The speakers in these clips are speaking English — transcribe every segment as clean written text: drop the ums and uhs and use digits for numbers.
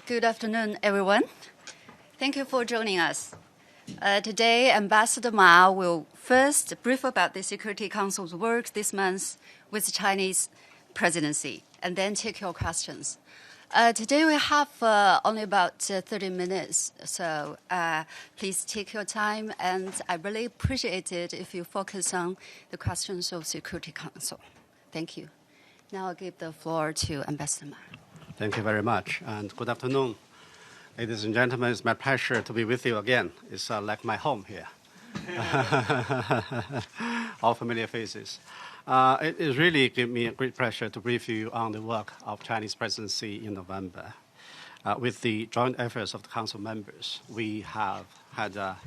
Good afternoon, everyone. Thank you for joining us. Today, Ambassador Ma will first brief about the Security Council's work this month with the Chinese presidency, and then take your questions. Today we have only about 30 minutes, so please take your time, and I really appreciate it if you focus on the questions of Security Council. Thank you. Now I'll give the floor to Ambassador Ma. Thank you very much, and good afternoon. Ladies and gentlemen, it's my pleasure to be with you again. It's like my home here. All familiar faces. It is really gives me a great pleasure to brief you on the work of Chinese presidency in November. With the joint efforts of the Council members, we have had a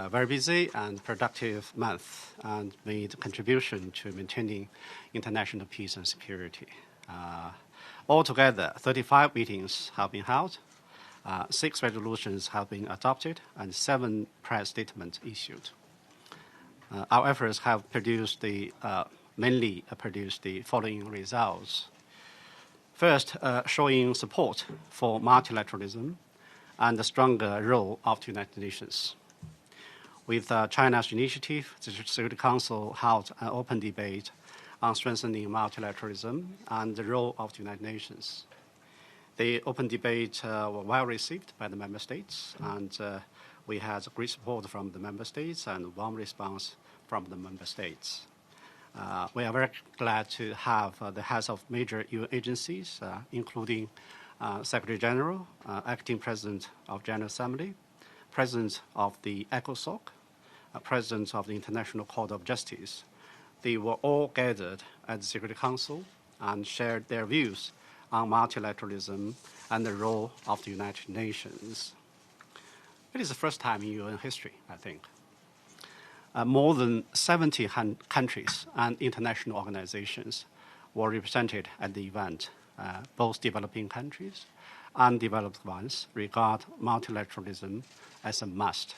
very busy and productive month and made a contribution to maintaining international peace and security. Altogether, 35 meetings have been held, 6 resolutions have been adopted, and 7 press statements issued. Our efforts have mainly produced the following results. First, showing support for multilateralism and the stronger role of the United Nations. With China's initiative, the Security Council held an open debate on strengthening multilateralism and the role of the United Nations. The open debate was well received by the member states, and we had great support from the member states and warm response from the member states. We are very glad to have the heads of major UN agencies, including Secretary General, Acting President of General Assembly, President of the ECOSOC, President of the International Court of Justice. They were all gathered at the Security Council and shared their views on multilateralism and the role of the United Nations. It is the first time in UN history, I think. More than 70 countries and international organizations were represented at the event. Both developing countries and developed ones regard multilateralism as a must.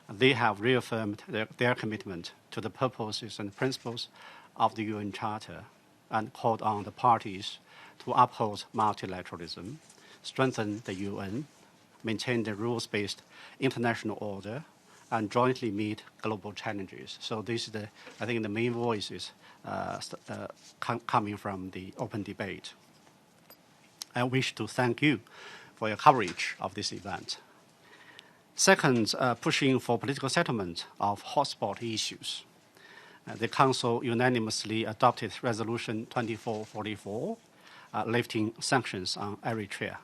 They have reaffirmed their commitment to the purposes and principles of the UN Charter and called on the parties to uphold multilateralism, strengthen the UN, maintain the rules-based international order, and jointly meet global challenges. So this is, I think, the main voices coming from the open debate. I wish to thank you for your coverage of this event. Second, pushing for political settlement of hotspot issues. The Council unanimously adopted Resolution 2444, lifting sanctions on Eritrea.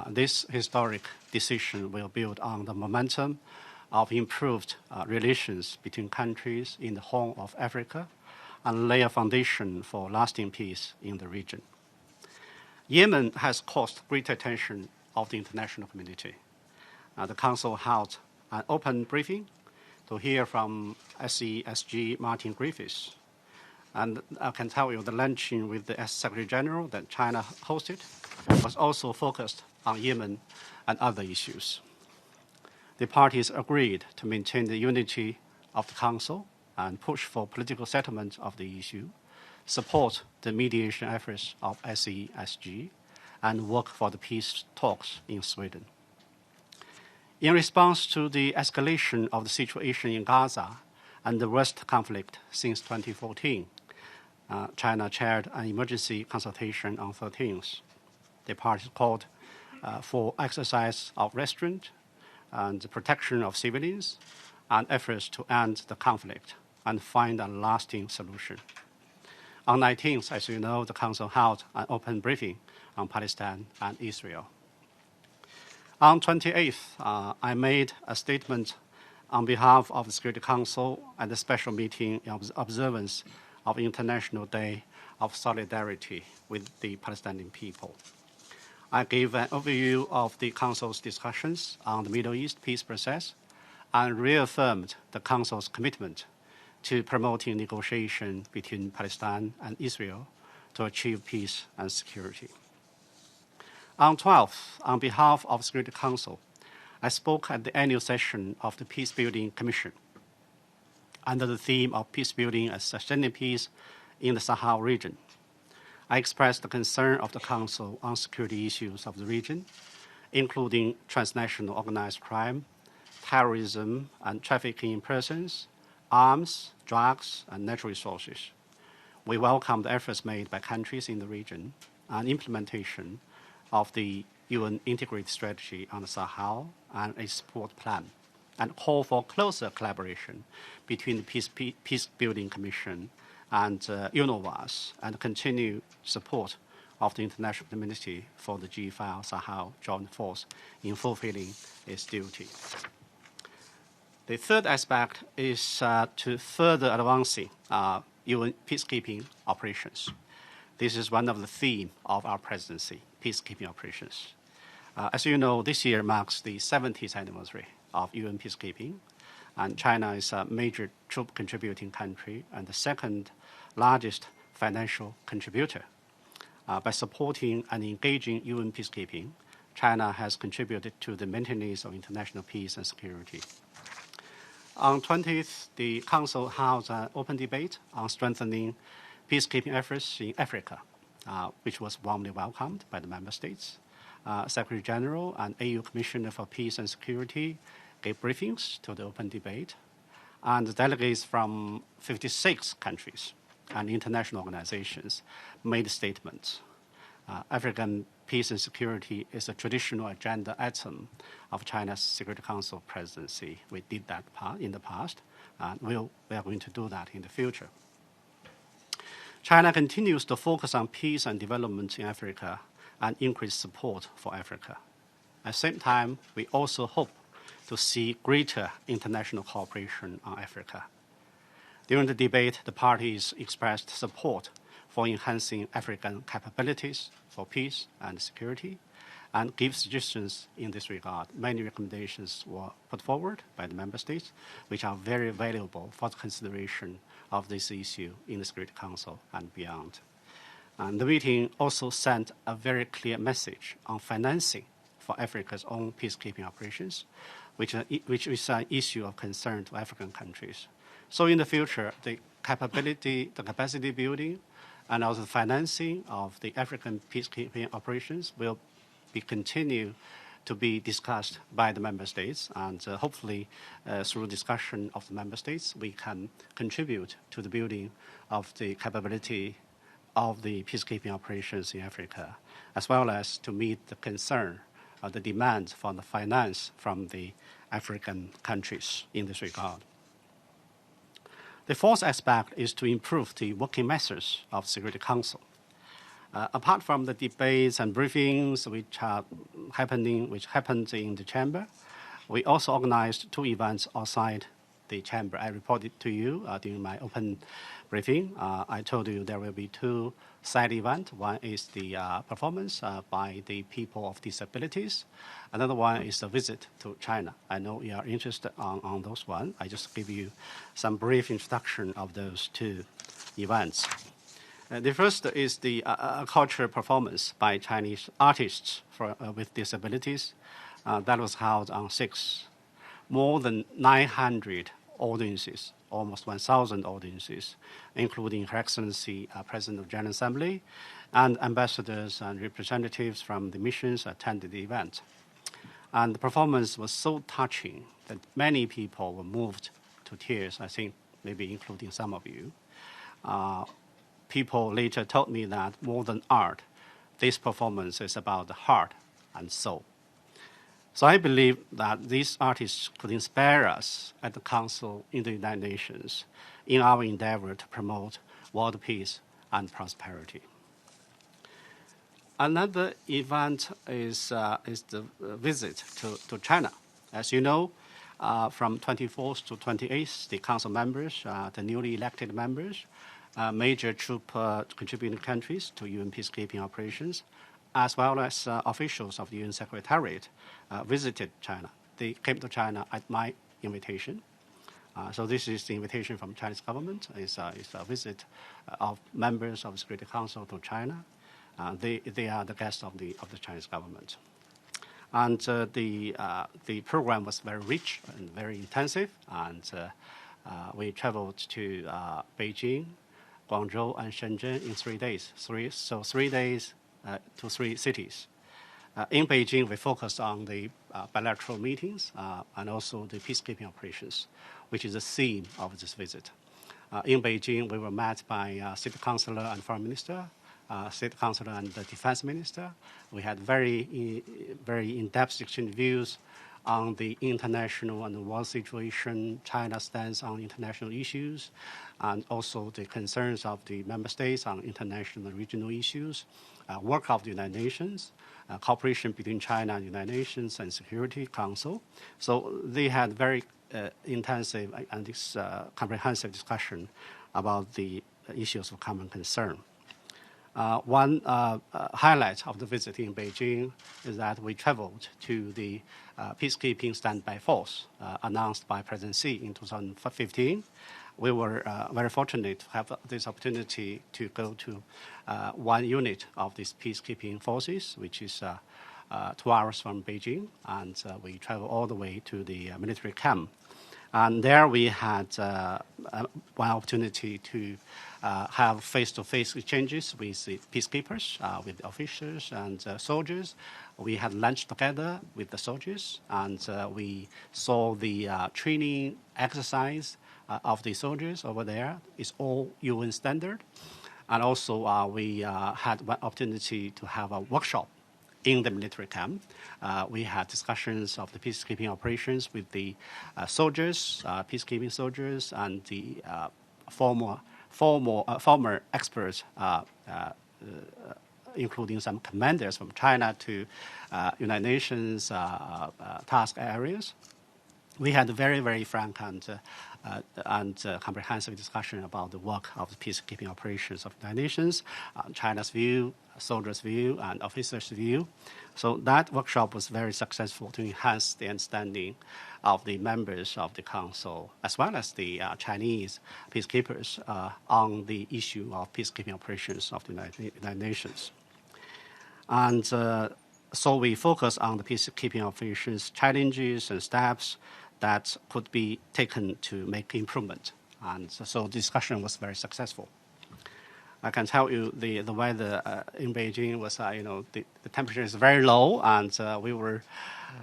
This historic decision will build on the momentum of improved relations between countries in the Horn of Africa and lay a foundation for lasting peace in the region. Yemen has caused great attention of the international community. The Council held an open briefing to hear from SESG Martin Griffiths. And I can tell you the luncheon with the Secretary General that China hosted was also focused on Yemen and other issues. The parties agreed to maintain the unity of the Council and push for political settlement of the issue, support the mediation efforts of SESG, and work for the peace talks in Sweden. In response to the escalation of the situation in Gaza and the worst conflict since 2014, China chaired an emergency consultation on 13th. The parties called for exercise of restraint and the protection of civilians and efforts to end the conflict and find a lasting solution. On 19th, as you know, the Council held an open briefing on Palestine and Israel. On 28th, I made a statement on behalf of the Security Council at the special meeting in observance of International Day of Solidarity with the Palestinian people. I gave an overview of the Council's discussions on the Middle East peace process and reaffirmed the Council's commitment to promoting negotiation between Palestine and Israel to achieve peace and security. On 12th, on behalf of the Security Council, I spoke at the annual session of the Peacebuilding Commission under the theme of peacebuilding and sustaining peace in the Sahel region. I expressed the concern of the Council on security issues of the region, including transnational organized crime, terrorism and trafficking in persons, arms, drugs, and natural resources. We welcome the efforts made by countries in the region and implementation of the UN Integrated Strategy on the Sahel and a support plan, and call for closer collaboration between the Peacebuilding Commission and UNOWAS, and continue support of the international community for the G5 Sahel Joint Force in fulfilling its duty. The third aspect is to further advancing UN peacekeeping operations. This is one of the themes of our presidency, peacekeeping operations. As you know, this year marks the 70th anniversary of UN peacekeeping, and China is a major troop contributing country and the second largest financial contributor. By supporting and engaging UN peacekeeping, China has contributed to the maintenance of international peace and security. On 20th, the Council held an open debate on strengthening peacekeeping efforts in Africa, which was warmly welcomed by the member states. Secretary General and AU Commissioner for Peace and Security gave briefings to the open debate, and delegates from 56 countries and international organizations made statements. African peace and security is a traditional agenda item of China's Security Council presidency. We did that in the past, and we are going to do that in the future. China continues to focus on peace and development in Africa and increase support for Africa. At the same time, we also hope to see greater international cooperation on Africa. During the debate, the parties expressed support for enhancing African capabilities for peace and security, and give suggestions in this regard. Many recommendations were put forward by the member states, which are very valuable for the consideration of this issue in the Security Council and beyond. And the meeting also sent a very clear message on financing for Africa's own peacekeeping operations, which is an issue of concern to African countries. So in the future, the capacity building, and also the financing of the African peacekeeping operations will continue to be discussed by the member states, and hopefully through discussion of the member states, we can contribute to the building of the capability of the peacekeeping operations in Africa, as well as to meet the concern of the demand for the finance from the African countries in this regard. The fourth aspect is to improve the working methods of Security Council. Apart from the debates and briefings which happened in the chamber, we also organized two events outside the chamber. I reported to you during my open briefing. I told you there will be two side events. One is the performance by the people of disabilities. Another one is a visit to China. I know you are interested on those ones. I just give you some brief introduction of those two events. The first is the cultural performance by Chinese artists with disabilities. That was held on 6th. More than 900 audiences, almost 1,000 audiences, including Her Excellency President of the General Assembly, and ambassadors and representatives from the missions attended the event. And the performance was so touching that many people were moved to tears, I think maybe including some of you. People later told me that more than art, this performance is about the heart and soul. So I believe that these artists could inspire us at the Council in the United Nations in our endeavor to promote world peace and prosperity. Another event is the visit to China. As you know, from 24th to 28th, the Council members, the newly elected members, major troop contributing countries to UN peacekeeping operations, as well as officials of the UN Secretariat, visited China. They came to China at my invitation. So this is the invitation from the Chinese government. It's a visit of members of the Security Council to China. They are the guests of the Chinese government. And the program was very rich and very intensive. And we traveled to Beijing, Guangzhou, and Shenzhen in 3 days. 3 days to 3 cities. In Beijing, we focused on the bilateral meetings and also the peacekeeping operations, which is the theme of this visit. In Beijing, we were met by State Councilor and Foreign Minister, State Councilor and the Defense Minister. We had very in-depth exchange views on the international and the world situation, China's stance on international issues, and also the concerns of the member states on international and regional issues, work of the United Nations, cooperation between China and the United Nations and Security Council. So they had very intensive and comprehensive discussion about the issues of common concern. One highlight of the visit in Beijing is that we traveled to the peacekeeping standby force announced by President Xi in 2015. We were very fortunate to have this opportunity to go to one unit of these peacekeeping forces, which is 2 hours from Beijing, and we traveled all the way to the military camp. And there we had one opportunity to have face-to-face exchanges with the peacekeepers, with the officers and soldiers. We had lunch together with the soldiers, and we saw the training exercise of the soldiers over there. It's all UN standard. And also we had one opportunity to have a workshop in the military camp. We had discussions of the peacekeeping operations with the soldiers, peacekeeping soldiers, and the former experts, including some commanders from China to United Nations task areas. We had a very, very frank and comprehensive discussion about the work of the peacekeeping operations of the United Nations, China's view, soldiers' view, and officers' view. So that workshop was very successful to enhance the understanding of the members of the Council, as well as the Chinese peacekeepers on the issue of peacekeeping operations of the United Nations. And so we focus on the peacekeeping operations challenges and steps that could be taken to make improvement. And so the discussion was very successful. I can tell you the weather in Beijing was, the temperature is very low, and we were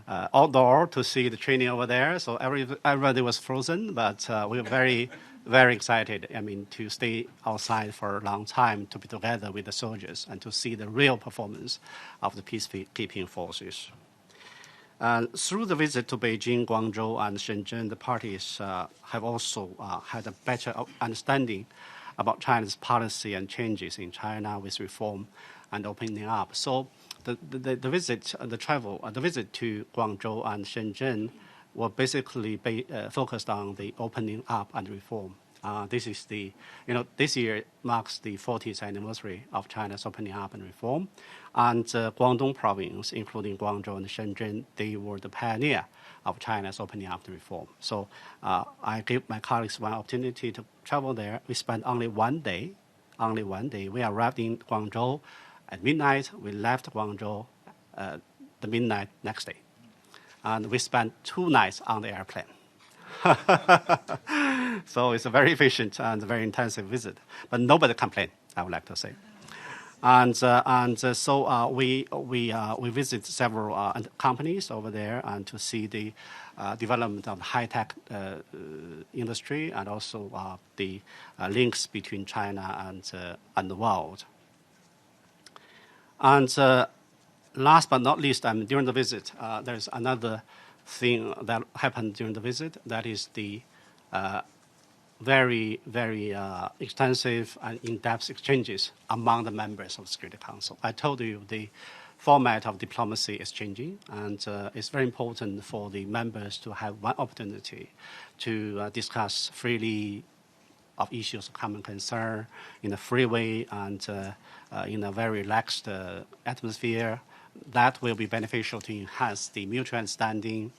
outdoor to see the training over there. So everybody was frozen, but we were very, very excited, to stay outside for a long time, to be together with the soldiers and to see the real performance of the peacekeeping forces. Through the visit to Beijing, Guangzhou, and Shenzhen, the parties have also had a better understanding about China's policy and changes in China with reform and opening up. So the visit to Guangzhou and Shenzhen were basically focused on the opening up and reform. This is this year marks the 40th anniversary of China's opening up and reform. And Guangdong province, including Guangzhou and Shenzhen, they were the pioneer of China's opening up and reform. So I gave my colleagues one opportunity to travel there. We spent only one day. We arrived in Guangzhou at midnight. We left Guangzhou the midnight next day. And we spent 2 nights on the airplane. So it's a very efficient and very intensive visit. But nobody complained, I would like to say. And so we visit several companies over there and to see the development of the high-tech industry and also the links between China and the world. And last but not least, during the visit, there's another thing that happened during the visit. That is the very, very extensive and in-depth exchanges among the members of the Security Council. I told you the format of diplomacy is changing, and it's very important for the members to have one opportunity to discuss freely of issues of common concern in a free way and in a very relaxed atmosphere. That will be beneficial to enhance the mutual understanding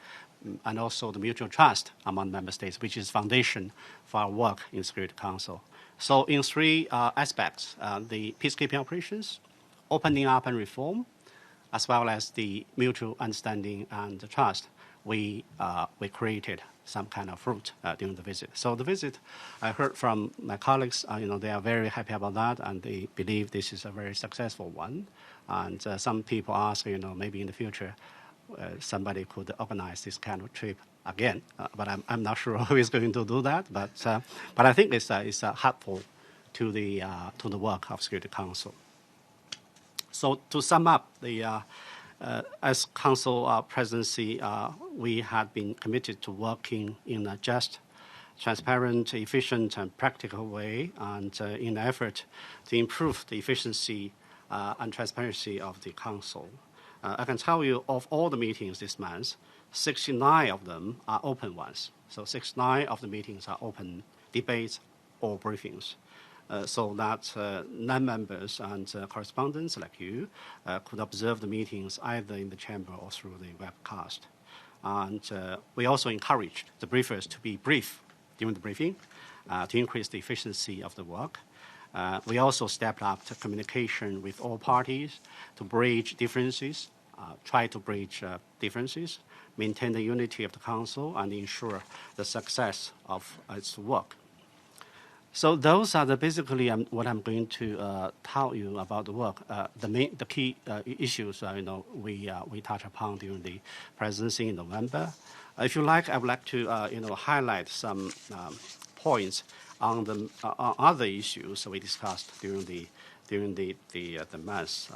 and also the mutual trust among member states, which is foundation for our work in the Security Council. So in 3 aspects, the peacekeeping operations, opening up and reform, as well as the mutual understanding and the trust, we created some kind of fruit during the visit. So the visit, I heard from my colleagues, they are very happy about that, and they believe this is a very successful one. And some people ask, maybe in the future, somebody could organize this kind of trip again. But I'm not sure who is going to do that. But I think it's helpful to the work of Security Council. So to sum up, as Council presidency, we had been committed to working in a just, transparent, efficient, and practical way, and in an effort to improve the efficiency and transparency of the Council. I can tell you, of all the meetings this month, 69 of them are open ones. So 69 of the meetings are open debates or briefings. So that non-members and correspondents like you could observe the meetings either in the chamber or through the webcast. And we also encouraged the briefers to be brief during the briefing to increase the efficiency of the work. We also stepped up the communication with all parties to bridge differences, try to bridge differences, maintain the unity of the Council, and ensure the success of its work. So those are basically what I'm going to tell you about the work. The key issues we touch upon during the presidency in November. If you like, I would like to highlight some points on the other issues we discussed during the month.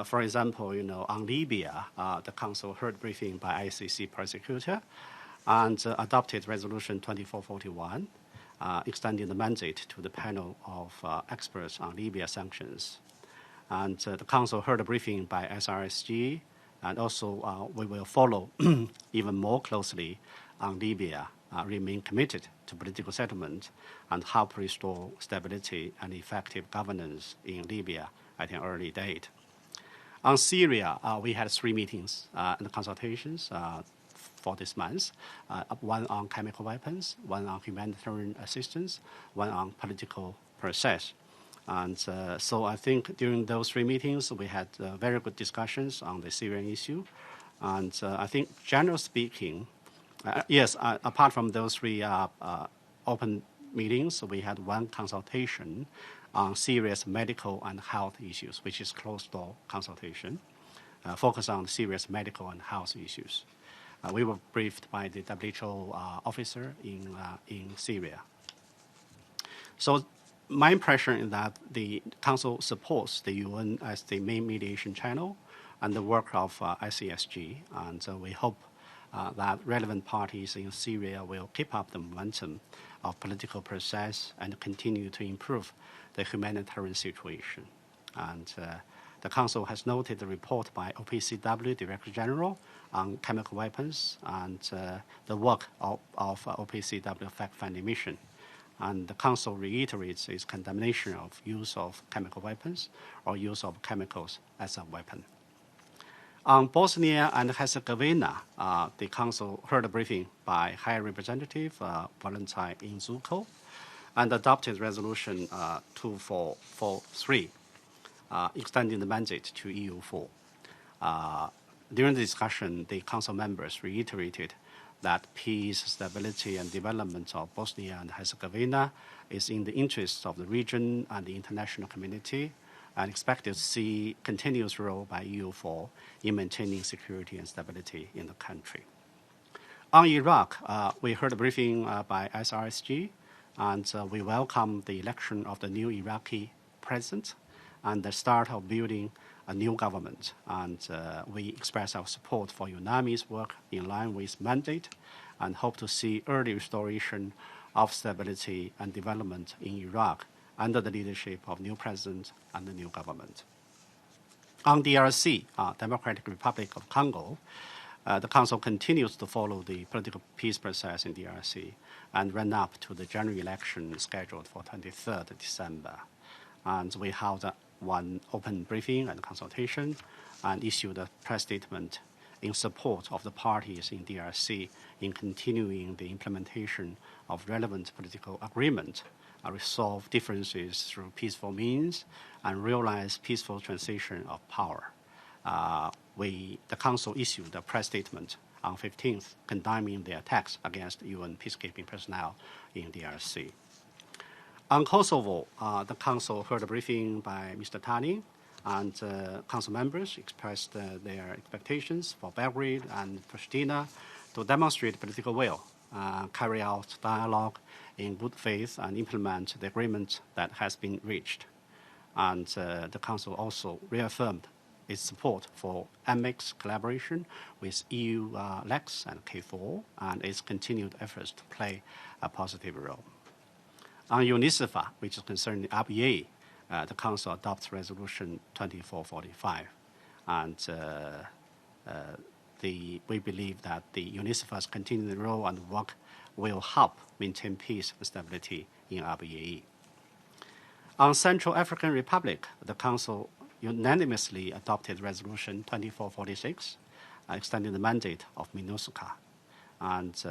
For example, on Libya, the Council heard briefing by ICC prosecutor and adopted Resolution 2441. Extending the mandate to the panel of experts on Libya sanctions. And the Council heard a briefing by SRSG, and also we will follow even more closely on Libya, remain committed to political settlement and help restore stability and effective governance in Libya at an early date. On Syria, we had 3 meetings and consultations for this month, one on chemical weapons, one on humanitarian assistance, one on political process. And so I think during those 3 meetings, we had very good discussions on the Syrian issue. And I think generally speaking, yes, apart from those 3 open meetings, we had 1 consultation on serious medical and health issues, which is closed-door consultation, focused on serious medical and health issues. We were briefed by the WHO officer in Syria. So my impression is that the Council supports the UN as the main mediation channel and the work of ICSG, and we hope that relevant parties in Syria will keep up the momentum of political process and continue to improve the humanitarian situation. And the Council has noted the report by OPCW Director General on chemical weapons and the work of OPCW fact-finding mission. And the Council reiterates its condemnation of use of chemical weapons or use of chemicals as a weapon. On Bosnia and Herzegovina, the Council heard a briefing by High Representative Valentin Inzuko and adopted Resolution 2443, extending the mandate to EU4. During the discussion, the Council members reiterated that peace, stability, and development of Bosnia and Herzegovina is in the interests of the region and the international community, and expected to see continuous role by EU4 in maintaining security and stability in the country. On Iraq, we heard a briefing by SRSG, and we welcome the election of the new Iraqi president and the start of building a new government. And we express our support for UNAMI's work in line with mandate and hope to see early restoration of stability and development in Iraq under the leadership of new president and the new government. On DRC, Democratic Republic of Congo, the Council continues to follow the political peace process in DRC and run up to the general election scheduled for 23rd December. And we held one open briefing and consultation and issued a press statement in support of the parties in DRC in continuing the implementation of relevant political agreement, resolve differences through peaceful means, and realize peaceful transition of power. The Council issued a press statement on 15th, condemning the attacks against UN peacekeeping personnel in DRC. On Kosovo, the Council heard a briefing by Mr. Tani, and Council members expressed their expectations for Belgrade and Pristina to demonstrate political will, carry out dialogue in good faith, and implement the agreement that has been reached. And the Council also reaffirmed its support for MX collaboration with EU LEX and KFOR, and its continued efforts to play a positive role. On UNICEF, which is concerning the RBA, the Council adopts Resolution 2445, and we believe that the UNICEF's continuing role and work will help maintain peace and stability in RBAE. On Central African Republic, the Council unanimously adopted Resolution 2446, extending the mandate of MINUSCA, and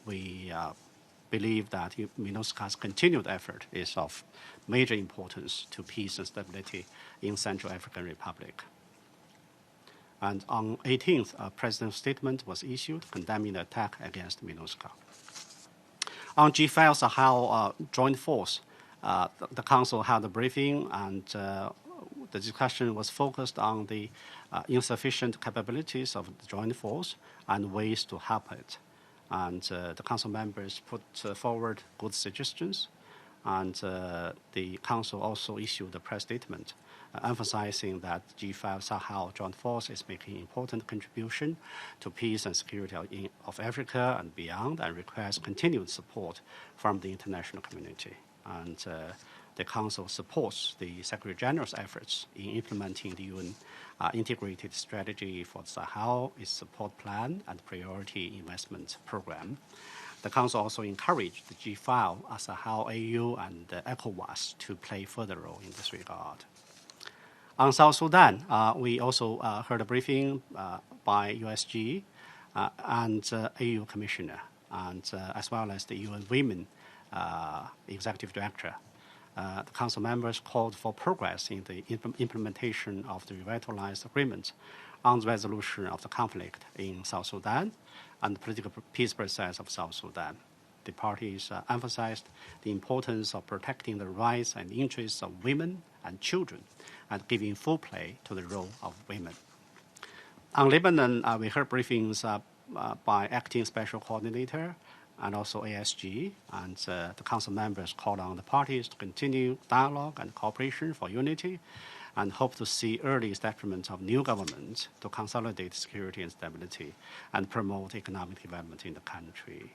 we believe that MINUSCA's continued effort is of major importance to peace and stability in Central African Republic. And on 18th, a president's statement was issued condemning the attack against MINUSCA. On G5 Sahel Joint Force, the Council held a briefing, and the discussion was focused on the insufficient capabilities of the Joint Force and ways to help it. And the Council members put forward good suggestions, and the Council also issued a press statement emphasizing that G5 Sahel Joint Force is making important contribution to peace and security of Africa and beyond, and requires continued support from the international community. And the Council supports the Secretary General's efforts in implementing the UN integrated strategy for the Sahel, its support plan, and priority investment program. The Council also encouraged the G5, Sahel AU, and ECOWAS to play further role in this regard. On South Sudan, we also heard a briefing by USG and AU Commissioner, and as well as the UN Women Executive Director. The Council members called for progress in the implementation of the revitalized agreement on the resolution of the conflict in South Sudan and the political peace process of South Sudan. The parties emphasized the importance of protecting the rights and interests of women and children and giving full play to the role of women. On Lebanon, we heard briefings by Acting Special Coordinator and also ASG, and the Council members called on the parties to continue dialogue and cooperation for unity and hope to see early establishment of new government to consolidate security and stability and promote economic development in the country.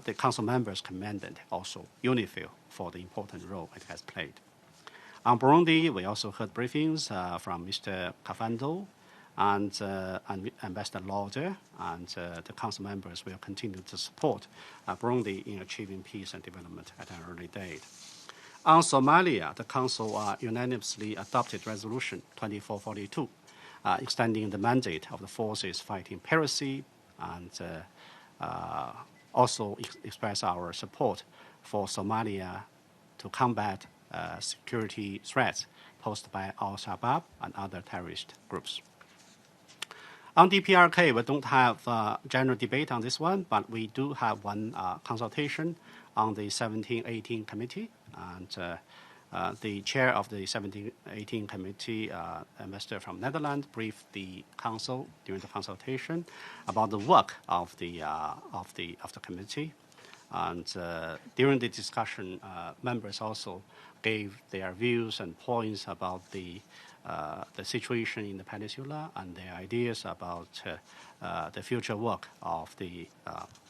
The Council members commended also UNIFIL for the important role it has played. On Burundi, we also heard briefings from Mr. Kafando and Ambassador Lauder, and the Council members will continue to support Burundi in achieving peace and development at an early date. On Somalia, the Council unanimously adopted Resolution 2442, extending the mandate of the forces fighting piracy, and also express our support for Somalia to combat security threats posed by Al-Shabaab and other terrorist groups. On DPRK, we don't have general debate on this one, but we do have one consultation on the 1718 committee, and the chair of the 1718 committee, Ambassador from Netherlands, briefed the council during the consultation about the work of the committee, and during the discussion, members also gave their views and points about the situation in the peninsula and their ideas about the future work of the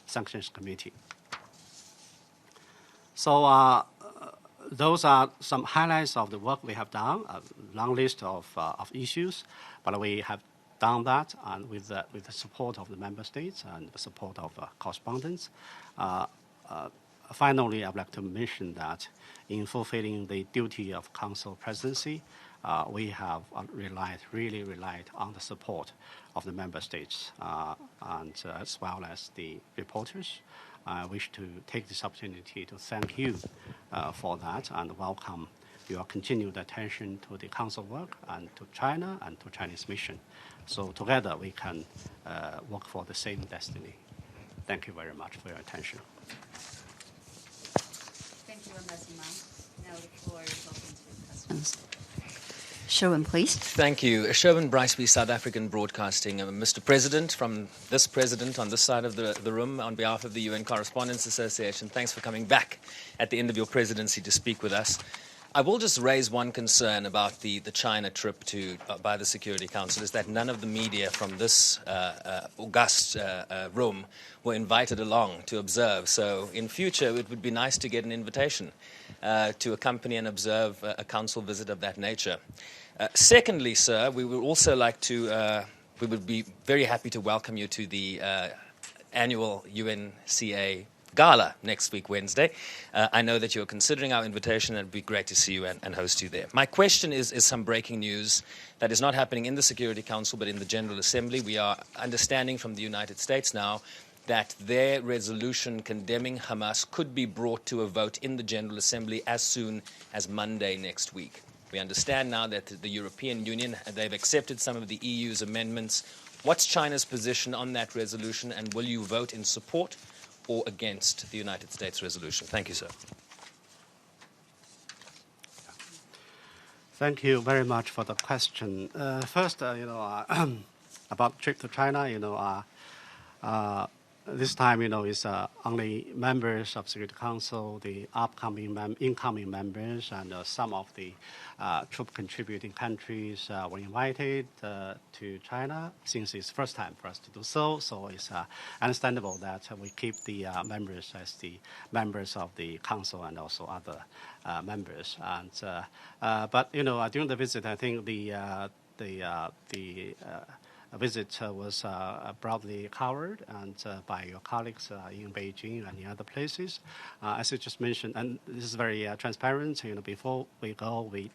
Sanctions Committee. So those are some highlights of the work we have done, a long list of issues, but we have done that and with the support of the member states and the support of correspondents. Finally, I would like to mention that in fulfilling the duty of Council presidency, we have really relied on the support of the member states and as well as the reporters. I wish to take this opportunity to thank you for that and welcome your continued attention to the Council work and to China and to Chinese mission. So together we can work for the same destiny. Thank you very much for your attention. Thank you, Ambassador Ma. Now the floor is open to questions. Sherwin, please. Thank you. Sherwin Briceby, South African Broadcasting. Mr. President, from this president on this side of the room, on behalf of the UN Correspondents Association, thanks for coming back at the end of your presidency to speak with us. I will just raise one concern about the China trip by the Security Council, is that none of the media from this august room were invited along to observe. So in future, it would be nice to get an invitation to accompany and observe a council visit of that nature. Secondly, sir, we would also like to, we would be very happy to welcome you to the annual UNCA Gala next week, Wednesday. I know that you're considering our invitation, and it'd be great to see you and host you there. My question is some breaking news that is not happening in the Security Council but in the General Assembly. We are understanding from the United States now that their resolution condemning Hamas could be brought to a vote in the General Assembly as soon as Monday next week. We understand now that the European Union, they've accepted some of the EU's amendments. What's China's position on that resolution, and will you vote in support or against the United States resolution? Thank you, sir. Thank you very much for the question. First, about trip to China, this time, it's only members of Security Council, the upcoming, incoming members, and some of the troop contributing countries were invited to China, since it's first time for us to do so. So it's understandable that we keep the members as the members of the Council and also other members. And but during the visit, I think the visit was broadly covered and by your colleagues in Beijing and in other places. As you just mentioned, and this is very transparent, before we go, we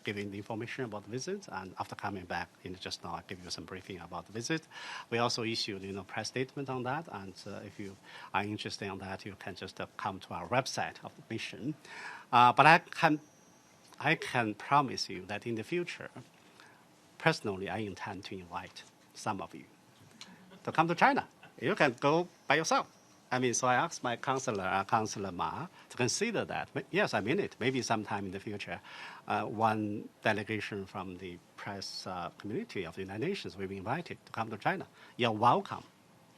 giving the information about the visit, and after coming back, just now I give you some briefing about the visit. We also issued, press statement on that, and if you are interested in that, you can just come to our website of the mission. But I can promise you that in the future, personally, I intend to invite some of you to come to China. You can go by yourself. So I asked my Councillor Ma, to consider that. But yes, I mean it. Maybe sometime in the future, one delegation from the press community of the United Nations will be invited to come to China. You're welcome,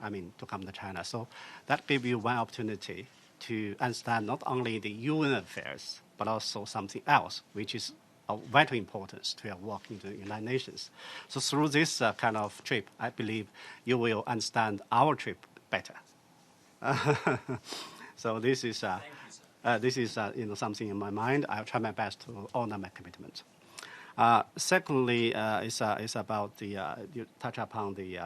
to come to China. So that gives you one opportunity to understand not only the UN affairs, but also something else, which is of vital importance to your work in the United Nations. So through this kind of trip, I believe you will understand our trip better. So this is something in my mind. I'll try my best to honor my commitment. Secondly, is about you touch upon the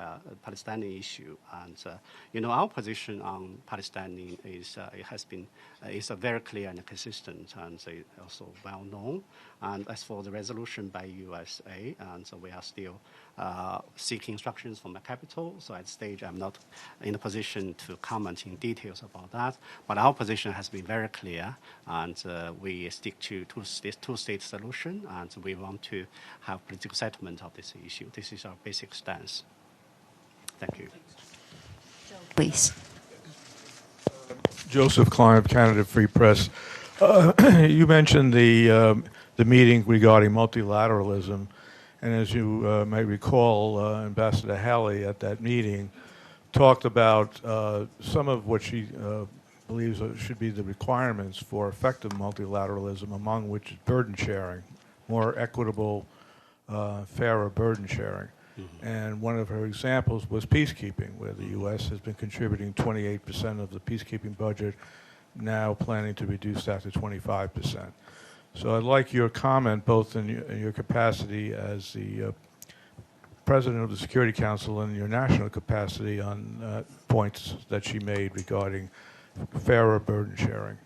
Palestinian issue, and our position on Palestine is very clear and consistent, and also well known. And as for the resolution by USA, and so we are still seeking instructions from the capital. So at this stage, I'm not in a position to comment in details about that. But our position has been very clear, and we stick to two-state solution, and we want to have political settlement of this issue. This is our basic stance. Thank you. Please. Joseph Klein, Canada Free Press. You mentioned the meeting regarding multilateralism, and as you may recall, Ambassador Halley at that meeting talked about some of what she believes should be the requirements for effective multilateralism, among which is burden sharing, more equitable, fairer burden sharing. Mm-hmm. And one of her examples was peacekeeping, where the U.S. has been contributing 28% of the peacekeeping budget, now planning to reduce that to 25%. So I'd like your comment, both in your capacity as the President of the Security Council and your national capacity, on points that she made regarding fairer burden sharing.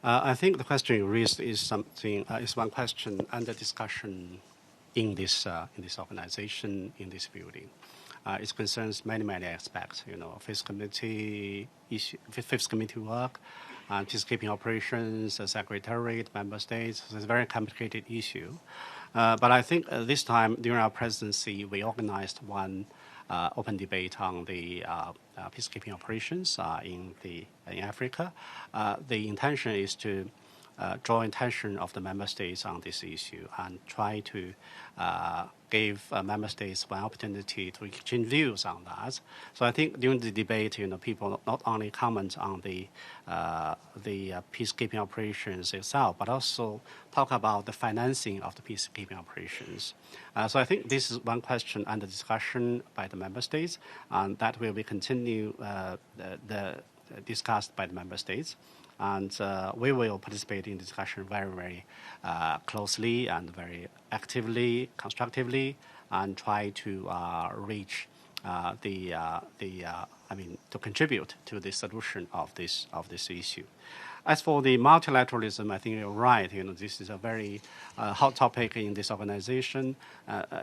I think the question you raised is one question under discussion in this organization, in this building. It concerns many aspects. Fifth committee issue, Fifth committee work, and peacekeeping operations, secretariat, member states. So it's a very complicated issue. But I think this time during our presidency, we organized one open debate on the peacekeeping operations in Africa. The intention is to draw attention of the member states on this issue and try to give member states one opportunity to exchange views on that. So I think during the debate, people not only comment on the peacekeeping operations itself, but also talk about the financing of the peacekeeping operations. So I think this is one question under discussion by the member states, and that will be discussed by the member states. And we will participate in discussion very, very closely and very actively, constructively, and try to reach to contribute to the solution of this issue. As for the multilateralism, I think you're right. This is a very hot topic in this organization.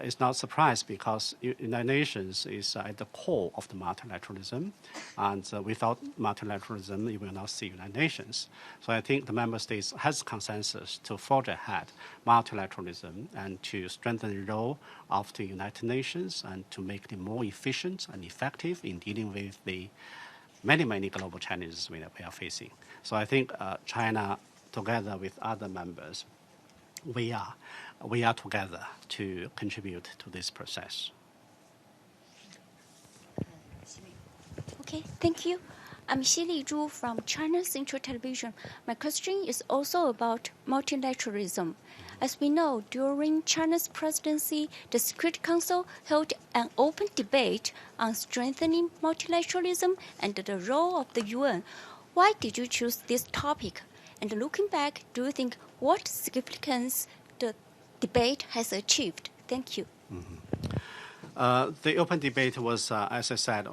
It's not a surprise because United Nations is at the core of the multilateralism, and without multilateralism, you will not see United Nations. So I think the member states has consensus to forge ahead multilateralism and to strengthen the role of the United Nations and to make it more efficient and effective in dealing with the many, many global challenges we are facing. So I think China, together with other members, we are together to contribute to this process. Okay, thank you. I'm Xili Zhu from China Central Television. My question is also about multilateralism. As we know, during China's presidency, the Security Council held an open debate on strengthening multilateralism and the role of the UN. Why did you choose this topic? And looking back, do you think what significance the debate has achieved? Thank you. Mm-hmm. The open debate was, as I said,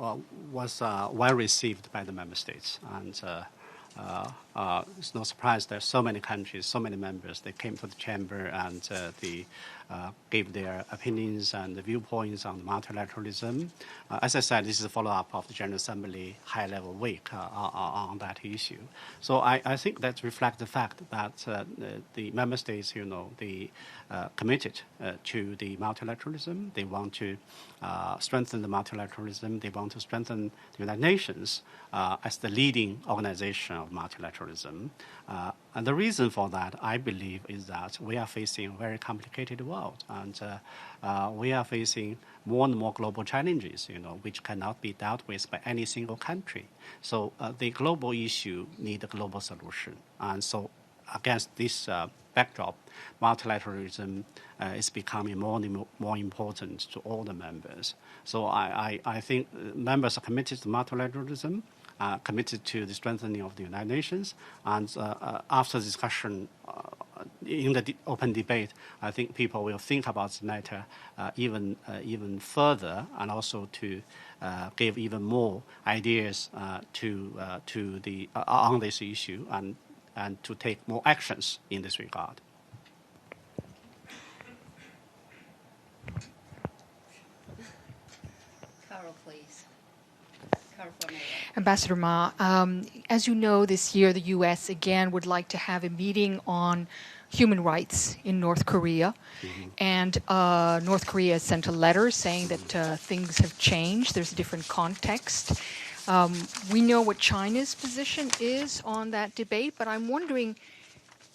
was well received by the member states. And it's no surprise that so many countries, so many members, they came to the chamber and they gave their opinions and the viewpoints on multilateralism. As I said, this is a follow-up of the General Assembly high-level week on that issue. So I think that reflects the fact that the member states, they committed to the multilateralism. They want to strengthen the multilateralism. They want to strengthen the United Nations as the leading organization of multilateralism. And the reason for that, I believe, is that we are facing a very complicated world. And we are facing more and more global challenges, which cannot be dealt with by any single country. So the global issue needs a global solution. And so against this backdrop, multilateralism is becoming more and more important to all the members. So I think members are committed to multilateralism, committed to the strengthening of the United Nations, and after discussion in the open debate, I think people will think about the matter even further, and also to give even more ideas on this issue and to take more actions in this regard. Carol, please. Carol for Mayor. Ambassador Ma, as you know, this year the U.S. again would like to have a meeting on human rights in North Korea. Mm-hmm. And North Korea has sent a letter saying that things have changed. There's a different context. We know what China's position is on that debate, but I'm wondering,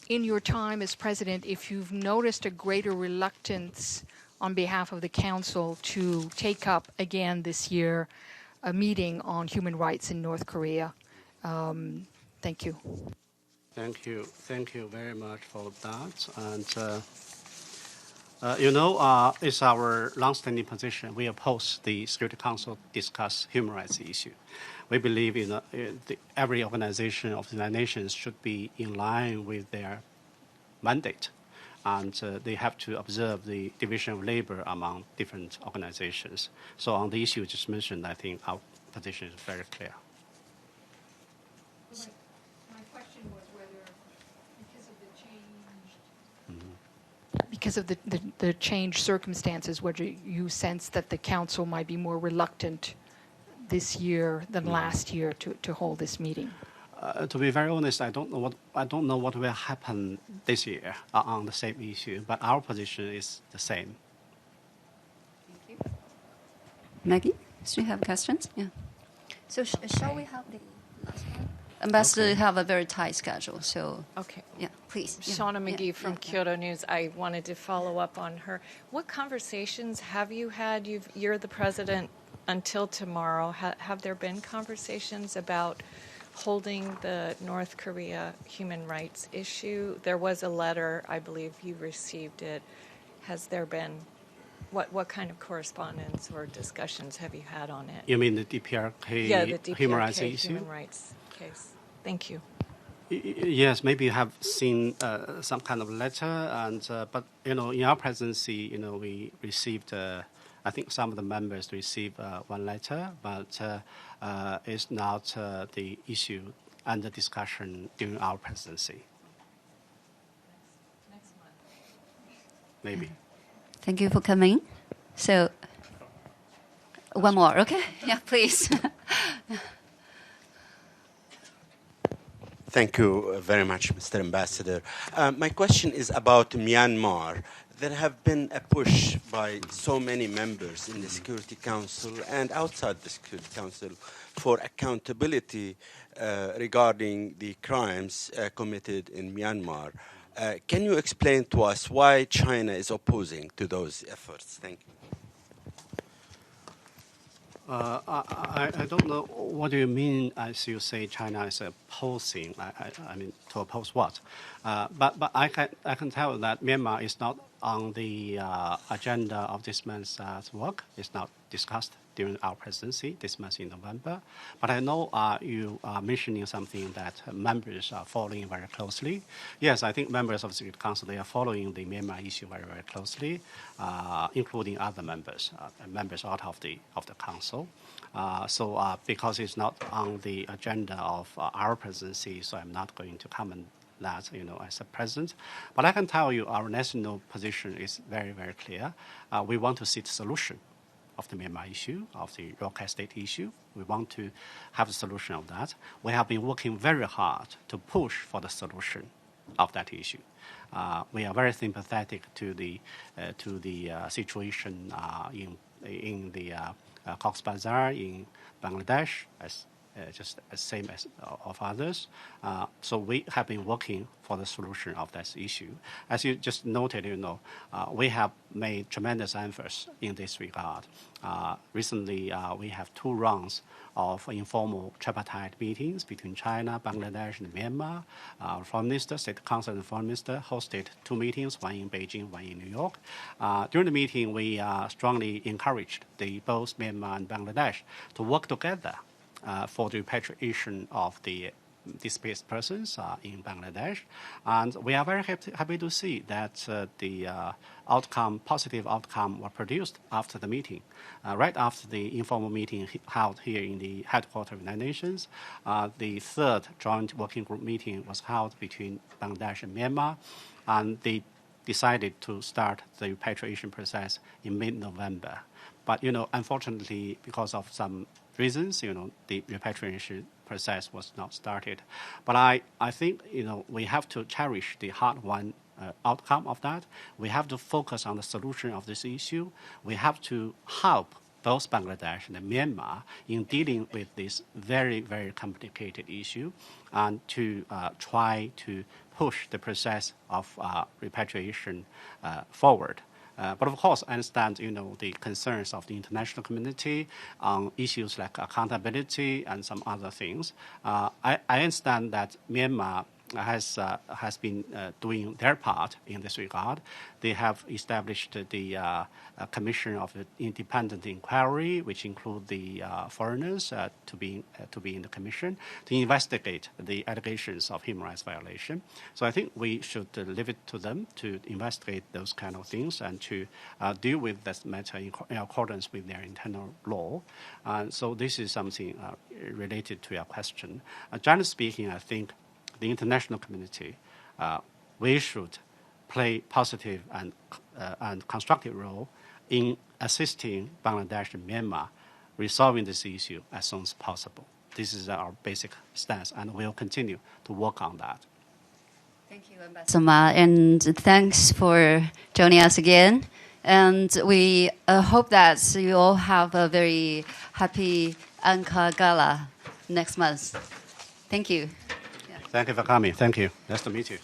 in your time as president, if you've noticed a greater reluctance on behalf of the Council to take up again this year a meeting on human rights in North Korea. Thank you. Thank you very much for that. And it's our long-standing position. We oppose the Security Council discuss human rights issue. We believe every organization of the United Nations should be in line with their mandate, and they have to observe the division of labor among different organizations. So on the issue you just mentioned, I think our position is very clear. My question was whether, because of the changed circumstances, whether you sense that the Council might be more reluctant this year than last year to hold this meeting. To be very honest, I don't know what will happen this year on the same issue, but our position is the same. Thank you. Maggie, do you have questions? Yeah. So shall we have the last one? Ambassador have a very tight schedule, so Okay. yeah, please. Yeah, Shauna yeah, McGee from yeah, Kyoto News. I wanted to follow up on her. What conversations have you had? You're the president until tomorrow. Have there been conversations about holding the North Korea human rights issue? There was a letter, I believe you received it. Has there been, what kind of correspondence or discussions have you had on it? You mean the DPRK, Yeah, the DPRK human rights issue? human rights case. Thank you. Yes, maybe you have seen some kind of letter, and but in our presidency, we received. I think some of the members received one letter, but it's not the issue under discussion during our presidency. Next month. Maybe. Thank you for coming. So, one more, okay? Yeah, please. Thank you very much, Mr. Ambassador. My question is about Myanmar. There have been a push by so many members in the Security Council and outside the Security Council for accountability regarding the crimes committed in Myanmar. Can you explain to us why China is opposing to those efforts? Thank you. I don't know what do you mean as you say China is opposing. I mean, to oppose what? But I can tell that Myanmar is not on the agenda of this month's work. It's not discussed during our presidency this month in November. But I know you are mentioning something that members are following very closely. Yes, I think members of the Security Council, they are following the Myanmar issue very, very closely, including other members, members out of the Council. So because it's not on the agenda of our presidency, so I'm not going to comment that, as a president. But I can tell you our national position is very, very clear. We want to see the solution of the Myanmar issue, of the Rakhine State issue. We want to have a solution of that. We have been working very hard to push for the solution of that issue. We are very sympathetic to the situation in the Cox's Bazar in Bangladesh, just the same as of others. So we have been working for the solution of this issue. As you just noted, we have made tremendous efforts in this regard. Recently, we have 2 rounds of informal tripartite meetings between China, Bangladesh, and Myanmar. Foreign Minister, State Council, and Foreign Minister hosted 2 meetings, one in Beijing, one in New York. During the meeting, we strongly encouraged both Myanmar and Bangladesh to work together for the repatriation of the displaced persons in Bangladesh. And we are very happy to see that the positive outcome was produced after the meeting. Right after the informal meeting held here in the headquarters of the United Nations, the 3rd joint working group meeting was held between Bangladesh and Myanmar, and they decided to start the repatriation process in mid-November. But, unfortunately, because of some reasons, the repatriation process was not started. But I think, we have to cherish the hard-won outcome of that. We have to focus on the solution of this issue. We have to help both Bangladesh and Myanmar in dealing with this very, very complicated issue and to try to push the process of repatriation forward. But of course, I understand, the concerns of the international community on issues like accountability and some other things. I understand that Myanmar has been doing their part in this regard. They have established the Commission of Independent Inquiry, which include the foreigners to be in the commission to investigate the allegations of human rights violation. So I think we should leave it to them to investigate those kind of things and to deal with this matter in accordance with their internal law. So this is something related to your question. Generally speaking, I think the international community, we should play positive and constructive role in assisting Bangladesh and Myanmar resolving this issue as soon as possible. This is our basic stance, and we'll continue to work on that. Thank you, Ambassador Ma, and thanks for joining us again. And we hope that you all have a very happy Anka Gala next month. Thank you. Thank you for coming. Thank you. Nice to meet you.